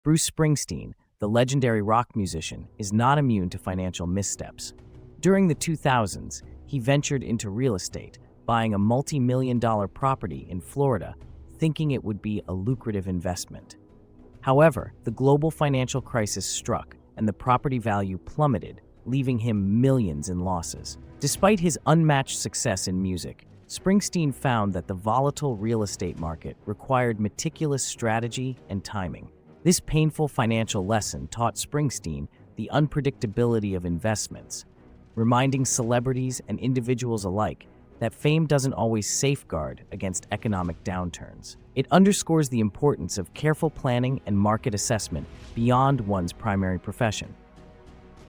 Bruce Springsteen, the legendary rock musician, is not immune to financial missteps. During the 2000s, he ventured into real estate, buying a multi-million-dollar property in Florida, thinking it would be a lucrative investment. However, the global financial crisis struck, and the property value plummeted, leaving him millions in losses. Despite his unmatched success in music, Springsteen found that the volatile real estate market required meticulous strategy and timing. This painful financial lesson taught Springsteen the unpredictability of investments, reminding celebrities and individuals alike that fame doesn't always safeguard against economic downturns. It underscores the importance of careful planning and market assessment beyond one's primary profession.